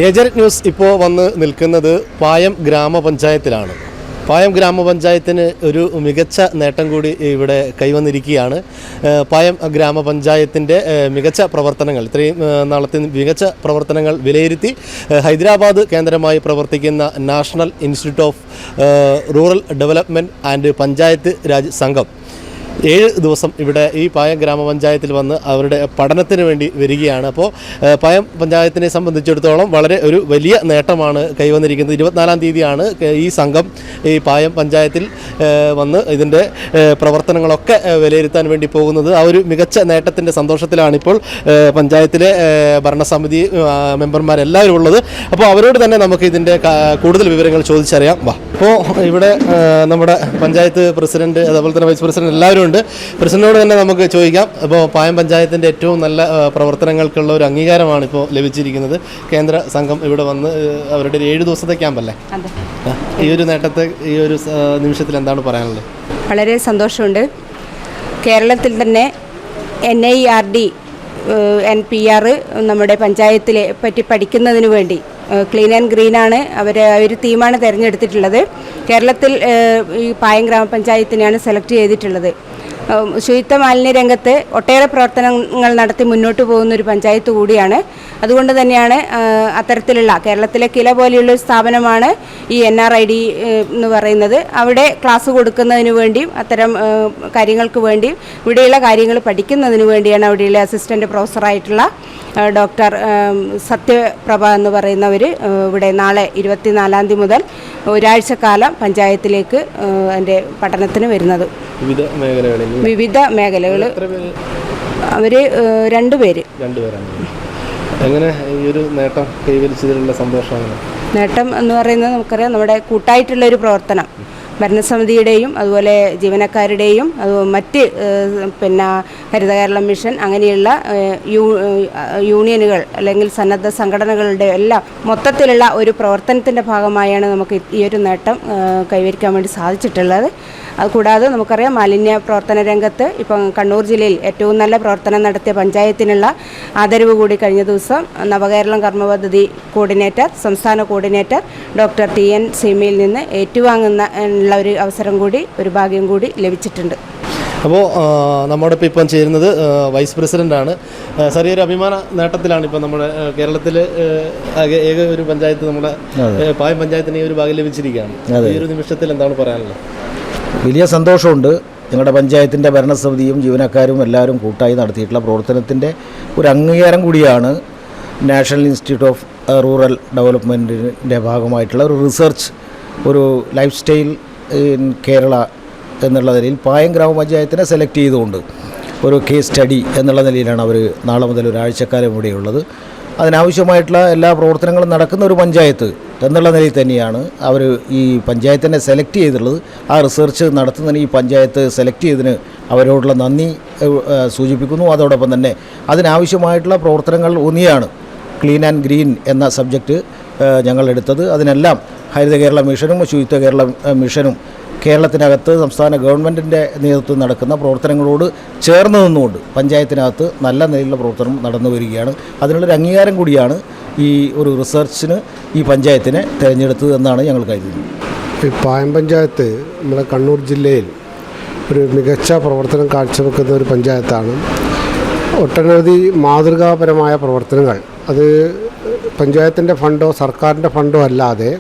Agent news ഇപ്പോൾ വന്ന് നിൽക്കുന്നത് പായം ഗ്രാമപഞ്ചായത്തിലാണ്. പായം ഗ്രാമപഞ്ചായത്തിന് ഒരു മികച്ച നേട്ടം കൂടി ഇവിടെ കൈവന്നിരിക്കുകയാണ്. പായം ഗ്രാമപഞ്ചായത്തിൻ്റെ മികച്ച പ്രവർത്തനങ്ങൾ, ഇത്രയും നാളത്തെ മികച്ച പ്രവർത്തനങ്ങൾ വിലയിരുത്തി ഹൈദരാബാദ് കേന്ദ്രമായി പ്രവർത്തിക്കുന്ന national institute of rural development and panchayat Raj സംഘം 7 ദിവസം ഇവിടെ ഈ പായം ഗ്രാമപഞ്ചായത്തിൽ വന്ന് അവരുടെ പഠനത്തിന് വേണ്ടി വരികയാണ്. അപ്പോൾ പായം പഞ്ചായത്തിനെ സംബന്ധിച്ചിടത്തോളം വളരെ ഒരു വലിയ നേട്ടമാണ് കൈവന്നിരിക്കുന്നത്. 24-ാം തീയതിയാണ് ഈ സംഘം ഈ പായം പഞ്ചായത്തിൽ വന്ന് ഇതിൻ്റെ പ്രവർത്തനങ്ങളൊക്കെ വിലയിരുത്താൻ വേണ്ടി പോകുന്നത്. ആ ഒരു മികച്ച നേട്ടത്തിൻ്റെ സന്തോഷത്തിലാണിപ്പോൾ പഞ്ചായത്തിലെ ഭരണസമിതി മെമ്പർമാരെല്ലാവരും ഉള്ളത്. അപ്പോൾ അവരോട് തന്നെ നമുക്ക് ഇതിൻ്റെ കൂടുതൽ വിവരങ്ങൾ ചോദിച്ചറിയാം. അപ്പോൾ ഇവിടെ നമ്മുടെ പഞ്ചായത്ത് പ്രസിഡന്റ്, അതുപോലെ തന്നെ വൈസ് പ്രസിഡന്റ് എല്ലാവരും ഉണ്ട്. പ്രസിഡന്റിനോട് തന്നെ നമുക്ക് ചോദിക്കാം. അപ്പോൾ പായം പഞ്ചായത്തിൻ്റെ ഏറ്റവും നല്ല പ്രവർത്തനങ്ങൾക്കുള്ള ഒരു അംഗീകാരമാണ് ഇപ്പോൾ ലഭിച്ചിരിക്കുന്നത്. കേന്ദ്ര സംഘം ഇവിടെ വന്ന് അവരുടെ 7 ദിവസത്തെ ക്യാമ്പല്ലേ, ഈ ഒരു നേട്ടത്തെ ഈ ഒരു നിമിഷത്തിൽ എന്താണ് പറയാനുള്ളത്? വളരെ സന്തോഷമുണ്ട്. കേരളത്തിൽ തന്നെ NIRD NPR നമ്മുടെ പഞ്ചായത്തിലെ പറ്റി പഠിക്കുന്നതിന് വേണ്ടി ക്ലീൻ ആൻഡ് ഗ്രീനാണ് ഒരു തീമാണ് തിരഞ്ഞെടുത്തിട്ടുള്ളത്. കേരളത്തിൽ ഈ പായം ഗ്രാമപഞ്ചായത്തിനെയാണ് സെലക്ട് ചെയ്തിട്ടുള്ളത്. ശുചിത്വ മാലിന്യ രംഗത്ത് ഒട്ടേറെ പ്രവർത്തനങ്ങൾ നടത്തി മുന്നോട്ട് പോകുന്ന ഒരു പഞ്ചായത്ത് കൂടിയാണ്. അതുകൊണ്ട് തന്നെയാണ് അത്തരത്തിലുള്ള കേരളത്തിലെ കില പോലെയുള്ള ഒരു സ്ഥാപനമാണ് ഈ NRID എന്ന് പറയുന്നത്. അവിടെ ക്ലാസ് കൊടുക്കുന്നതിന് വേണ്ടിയും അത്തരം കാര്യങ്ങൾക്ക് വേണ്ടിയും ഇവിടെയുള്ള കാര്യങ്ങൾ പഠിക്കുന്നതിന് വേണ്ടിയാണ് അവിടെയുള്ള അസിസ്റ്റൻ്റ് പ്രൊഫസറായിട്ടുള്ള ഡോക്ടർ സത്യപ്രഭ എന്ന് പറയുന്നവർ ഇവിടെ നാളെ 24-ാം തീയതി മുതൽ ഒരാഴ്ചക്കാലം പഞ്ചായത്തിലേക്ക് അതിൻ്റെ പഠനത്തിന് വരുന്നത്. വിവിധ മേഖലകൾ അവർ 2 പേര്. എങ്ങനെ ഈ ഒരു നേട്ടം കൈവരിച്ചതിലുള്ള സന്തോഷമാണ്? നേട്ടം എന്ന് പറയുന്നത് നമുക്കറിയാം, നമ്മുടെ കൂട്ടായിട്ടുള്ളൊരു പ്രവർത്തനം ഭരണസമിതിയുടെയും അതുപോലെ ജീവനക്കാരുടെയും മറ്റ് ഹരിത കേരളം മിഷൻ അങ്ങനെയുള്ള യൂണിയനുകൾ അല്ലെങ്കിൽ സന്നദ്ധ സംഘടനകളുടെ എല്ലാം മൊത്തത്തിലുള്ള ഒരു പ്രവർത്തനത്തിൻ്റെ ഭാഗമായാണ് നമുക്ക് ഈ ഒരു നേട്ടം കൈവരിക്കാൻ വേണ്ടി സാധിച്ചിട്ടുള്ളത്. അതുകൂടാതെ നമുക്കറിയാം, മാലിന്യ പ്രവർത്തന രംഗത്ത് ഇപ്പം കണ്ണൂർ ജില്ലയിൽ ഏറ്റവും നല്ല പ്രവർത്തനം നടത്തിയ പഞ്ചായത്തിനുള്ള ആദരവ് കൂടി കഴിഞ്ഞ ദിവസം നവകേരളം കർമ്മപദ്ധതി കോർഡിനേറ്റർ, സംസ്ഥാന കോർഡിനേറ്റർ ഡോക്ടർ TN സീമയിൽ നിന്ന് ഏറ്റുവാങ്ങുന്ന ഒരു അവസരം കൂടി, ഒരു ഭാഗ്യം കൂടി ലഭിച്ചിട്ടുണ്ട്. അപ്പോൾ നമ്മോടൊപ്പം ഇപ്പം ചേരുന്നത് വൈസ് പ്രസിഡൻ്റാണ്. ചെറിയൊരു അഭിമാന നേട്ടത്തിലാണ് ഇപ്പം നമ്മുടെ കേരളത്തിൽ ഏക ഒരു പഞ്ചായത്ത്, നമ്മുടെ പായം പഞ്ചായത്തിന് ഈ ഒരു ഭാഗ്യം ലഭിച്ചിരിക്കുകയാണ്. ഈ ഒരു നിമിഷത്തിൽ എന്താണ് പറയാനുള്ളത്? വലിയ സന്തോഷമുണ്ട്. ഞങ്ങളുടെ പഞ്ചായത്തിൻ്റെ ഭരണസമിതിയും ജീവനക്കാരും എല്ലാവരും കൂട്ടായി നടത്തിയിട്ടുള്ള പ്രവർത്തനത്തിൻ്റെ ഒരു അംഗീകാരം കൂടിയാണ് നാഷണൽ ഇൻസ്റ്റിറ്റ്യൂട്ട് ഓഫ് റൂറൽ ഡെവലപ്മെൻറ്റിൻ്റെ ഭാഗമായിട്ടുള്ള ഒരു റിസർച്ച്, ഒരു ലൈഫ് സ്റ്റൈൽ ഇൻ കേരള എന്നുള്ള നിലയിൽ പായം ഗ്രാമപഞ്ചായത്തിനെ സെലക്ട് ചെയ്തുകൊണ്ട് ഒരു കേസ് സ്റ്റഡി എന്നുള്ള നിലയിലാണ് അവർ നാളെ മുതൽ ഒരാഴ്ചക്കാലം ഇവിടെയുള്ളത്. അതിനാവശ്യമായിട്ടുള്ള എല്ലാ പ്രവർത്തനങ്ങളും നടക്കുന്ന ഒരു പഞ്ചായത്ത് എന്നുള്ള നിലയിൽ തന്നെയാണ് അവർ ഈ പഞ്ചായത്തിനെ സെലക്ട് ചെയ്തിട്ടുള്ളത്. ആ റിസർച്ച് നടത്തുന്നതിന് ഈ പഞ്ചായത്ത് സെലക്ട് ചെയ്തതിന് അവരോടുള്ള നന്ദി സൂചിപ്പിക്കുന്നു. അതോടൊപ്പം തന്നെ അതിനാവശ്യമായിട്ടുള്ള പ്രവർത്തനങ്ങൾ ഊന്നിയാണ് ക്ലീൻ ആൻഡ് ഗ്രീൻ എന്ന സബ്ജക്റ്റ് ഞങ്ങളെടുത്തത്. അതിനെല്ലാം ഹരിത കേരള മിഷനും ശുചിത്വ കേരള മിഷനും കേരളത്തിനകത്ത് സംസ്ഥാന ഗവൺമെൻറ്റിൻ്റെ നേതൃത്വം നടക്കുന്ന പ്രവർത്തനങ്ങളോട് ചേർന്ന് നിന്നുകൊണ്ട് പഞ്ചായത്തിനകത്ത് നല്ല നിലയിലുള്ള പ്രവർത്തനം നടന്നു വരികയാണ്. അതിനുള്ളൊരു അംഗീകാരം കൂടിയാണ് ഈ ഒരു റിസർച്ചിന് ഈ പഞ്ചായത്തിനെ തിരഞ്ഞെടുത്തത് എന്നാണ് ഞങ്ങൾ കരുതുന്നത്. ഈ പായം പഞ്ചായത്ത് നമ്മുടെ കണ്ണൂർ ജില്ലയിൽ ഒരു മികച്ച പ്രവർത്തനം കാഴ്ചവെക്കുന്ന ഒരു പഞ്ചായത്താണ്. ഒട്ടനവധി മാതൃകാപരമായ പ്രവർത്തനങ്ങൾ, അത് പഞ്ചായത്തിൻ്റെ ഫണ്ടോ സർക്കാരിൻ്റെ ഫണ്ടോ അല്ലാതെ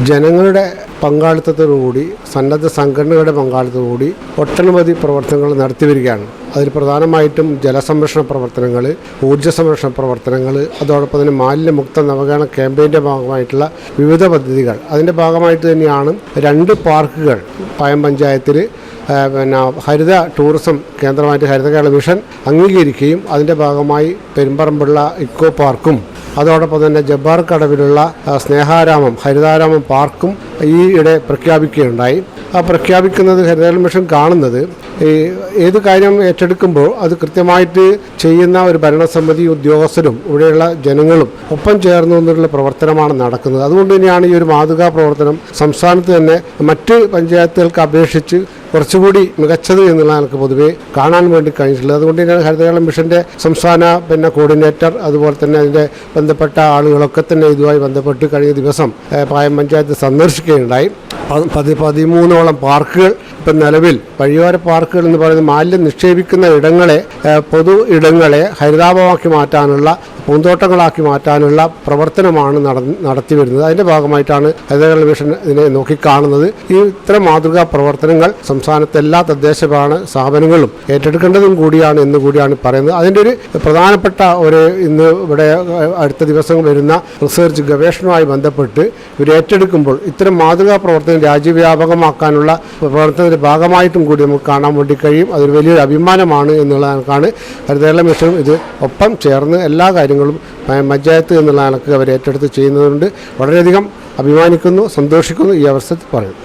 ജനങ്ങളുടെ പങ്കാളിത്തത്തോടുകൂടി, സന്നദ്ധ സംഘടനകളുടെ പങ്കാളിത്തത്തോടുകൂടി ഒട്ടനവധി പ്രവർത്തനങ്ങൾ നടത്തിവരികയാണ്. അതിൽ പ്രധാനമായിട്ടും ജലസംരക്ഷണ പ്രവർത്തനങ്ങൾ, ഊർജ്ജ സംരക്ഷണ പ്രവർത്തനങ്ങൾ, അതോടൊപ്പം തന്നെ മാലിന്യമുക്ത നവകേരള ക്യാമ്പയിൻ്റെ ഭാഗമായിട്ടുള്ള വിവിധ പദ്ധതികൾ. അതിൻ്റെ ഭാഗമായിട്ട് തന്നെയാണ് 2 പാർക്കുകൾ പായം പഞ്ചായത്തിൽ ഹരിത ടൂറിസം കേന്ദ്രമായിട്ട് ഹരിത കേരള മിഷൻ അംഗീകരിക്കുകയും അതിൻ്റെ ഭാഗമായി പെരുമ്പറമ്പുള്ള ഇക്കോ പാർക്കും അതോടൊപ്പം തന്നെ ജബ്ബാർ കടവിലുള്ള സ്നേഹാരാമം ഹരിതാരാമം പാർക്കും ഈയിടെ പ്രഖ്യാപിക്കുകയുണ്ടായി. ആ പ്രഖ്യാപിക്കുന്നത് ഹരിത മിഷൻ കാണുന്നത് ഏത് കാര്യം ഏറ്റെടുക്കുമ്പോൾ അത് കൃത്യമായിട്ട് ചെയ്യുന്ന ഒരു ഭരണസമിതി ഉദ്യോഗസ്ഥരും ഇവിടെയുള്ള ജനങ്ങളും ഒപ്പം ചേർന്നു എന്നുള്ള പ്രവർത്തനമാണ് നടക്കുന്നത്. അതുകൊണ്ട് തന്നെയാണ് ഈ ഒരു മാതൃകാ പ്രവർത്തനം സംസ്ഥാനത്ത് തന്നെ മറ്റ് പഞ്ചായത്തുകൾക്ക് അപേക്ഷിച്ച് കുറച്ചുകൂടി മികച്ചത് എന്നുള്ള എനിക്ക് പൊതുവെ കാണാൻ വേണ്ടി കഴിഞ്ഞിട്ടുള്ളത്. അതുകൊണ്ട് തന്നെയാണ് ഹരിതകേരളം മിഷൻ്റെ സംസ്ഥാന കോർഡിനേറ്റർ അതുപോലെ തന്നെ അതിൻ്റെ ബന്ധപ്പെട്ട ആളുകളൊക്കെ തന്നെ ഇതുമായി ബന്ധപ്പെട്ട് കഴിഞ്ഞ ദിവസം പായം പഞ്ചായത്ത് സന്ദർശിക്കുകയുണ്ടായി. 13ഓളം പാർക്കുകൾ ഇപ്പം നിലവിൽ വഴിയോര പാർക്കുകൾ എന്ന് പറയുന്നത് മാലിന്യം നിക്ഷേപിക്കുന്ന ഇടങ്ങളെ പൊതു ഇടങ്ങളെ ഹരിതാഭമാക്കി മാറ്റാനുള്ള പൂന്തോട്ടങ്ങളാക്കി മാറ്റാനുള്ള പ്രവർത്തനമാണ് നടത്തി വരുന്നത്. അതിൻ്റെ ഭാഗമായിട്ടാണ് ഹരിതകേരള മിഷൻ ഇതിനെ നോക്കിക്കാണുന്നത്. ഈ ഇത്തരം മാതൃകാ പ്രവർത്തനങ്ങൾ സംസ്ഥാനത്തെ എല്ലാ തദ്ദേശ സ്ഥാപനങ്ങളും ഏറ്റെടുക്കേണ്ടതും കൂടിയാണ് എന്ന് കൂടിയാണ് പറയുന്നത്. അതിൻ്റെ ഒരു പ്രധാനപ്പെട്ട ഇന്ന് ഇവിടെ അടുത്ത ദിവസം വരുന്ന റിസർച്ച് ഗവേഷണവുമായി ബന്ധപ്പെട്ട് ഇവർ ഏറ്റെടുക്കുമ്പോൾ ഇത്തരം മാതൃകാ പ്രവർത്തനം രാജ്യവ്യാപകമാക്കാനുള്ള പ്രവർത്തനത്തിൻ്റെ ഭാഗമായിട്ടും കൂടി നമുക്ക് കാണാൻ വേണ്ടി കഴിയും. അതൊരു വലിയൊരു അഭിമാനമാണ് എന്നുള്ളതാണ് ഹരിതകേരള മിഷൻ ഇത് ഒപ്പം ചേർന്ന് എല്ലാ കാര്യങ്ങളും പഞ്ചായത്ത് എന്നുള്ള കണക്ക് അവർ ഏറ്റെടുത്ത് ചെയ്യുന്നതുകൊണ്ട് വളരെയധികം അഭിമാനിക്കുന്നു, സന്തോഷിക്കുന്നു ഈ അവസരത്തിൽ പറയുന്നു.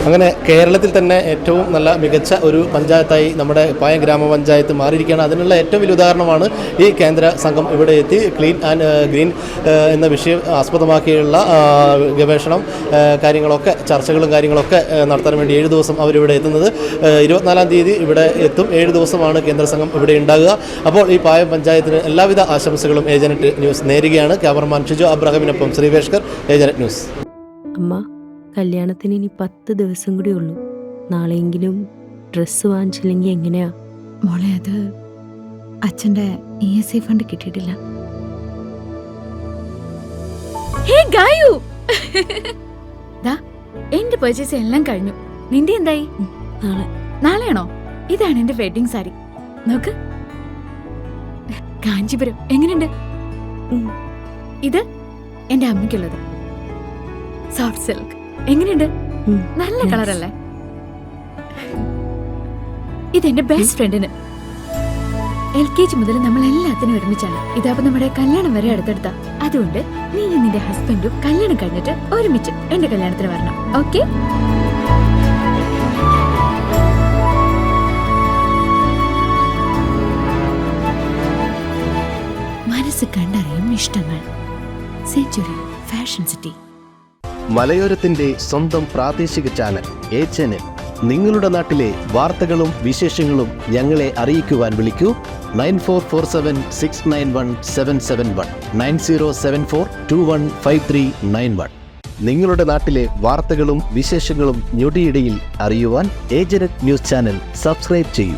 അങ്ങനെ കേരളത്തിൽ തന്നെ ഏറ്റവും നല്ല മികച്ച ഒരു പഞ്ചായത്തായി നമ്മുടെ പായം ഗ്രാമപഞ്ചായത്ത് മാറിയിരിക്കുകയാണ്. അതിനുള്ള ഏറ്റവും വലിയ ഉദാഹരണമാണ് ഈ കേന്ദ്ര സംഘം ഇവിടെ എത്തി ക്ലീൻ ആൻഡ് ഗ്രീൻ എന്ന വിഷയം ആസ്പദമാക്കിയുള്ള ഗവേഷണം കാര്യങ്ങളൊക്കെ ചർച്ചകളും കാര്യങ്ങളൊക്കെ നടത്താൻ വേണ്ടി 7 ദിവസം അവരിവിടെ എത്തുന്നത്. 24-ാം തീയതി ഇവിടെ എത്തും. 7 ദിവസമാണ് കേന്ദ്ര സംഘം ഇവിടെ ഉണ്ടാകുക. അപ്പോൾ ഈ പായം പഞ്ചായത്തിന് എല്ലാവിധ ആശംസകളും ഏജനറ്റ് ന്യൂസ് നേരുകയാണ്. ക്യാമറമാൻ ഷിജോ അബ്രഹാമിനൊപ്പം ശ്രീവേഷ്കർ, ഏജനറ്റ് ന്യൂസ്. കല്യാണത്തിന് ഇനി 10 ദിവസം കൂടി ഉള്ളൂ. നാളെയെങ്കിലും ഡ്രസ്സ് വാങ്ങിച്ചില്ലെങ്കിൽ എങ്ങനെയാ മോളെ? അത് അച്ഛൻ്റെ ESI ഫണ്ട് കിട്ടിയിട്ടില്ല. എന്റെ പർച്ചേസ് എല്ലാം കഴിഞ്ഞു. നിന്റെ എന്തായി? നാളെയാണോ? ഇതാണ് എന്റെ വെഡിങ് സാരി. നോക്ക്, കാഞ്ചീപുരം എങ്ങനെയുണ്ട്? ഇത് എന്റെ അമ്മയ്ക്കുള്ളത് സോഫ്റ്റ് സിൽക്ക്. എങ്ങനെയുണ്ട്? നല്ല കളറല്ലേ? ഇതെന്റെ ബെസ്റ്റ് ഫ്രണ്ടിന്. LKG മുതൽ നമ്മൾ എല്ലാത്തിനും ഒരുമിച്ചാണ്. ഇതാവുമ്പോ നമ്മുടെ കല്യാണം വരെ അടുത്തെടുത്താ. അതുകൊണ്ട് നീ നിന്റെ ഹസ്ബൻഡും കല്യാണം കഴിഞ്ഞിട്ട് ഒരുമിച്ച് എന്റെ കല്യാണത്തിന് വരണം. ഓക്കെ? മനസ്സ് കണ്ടറിയും ഇഷ്ടങ്ങൾ. Century fashion city. മലയോരത്തിന്റെ സ്വന്തം പ്രാദേശിക ചാനൽ ഏച്ചനൽ. നിങ്ങളുടെ നാട്ടിലെ വാർത്തകളും വിശേഷങ്ങളും ഞങ്ങളെ അറിയിക്കുവാൻ വിളിക്കൂ 9447691771 9074215391. നിങ്ങളുടെ നാട്ടിലെ വാർത്തകളും വിശേഷങ്ങളും ഞൊടിയിടയിൽ അറിയുവാൻ ഏജനറ്റ് ന്യൂസ് ചാനൽ സബ്സ്ക്രൈബ് ചെയ്യൂ.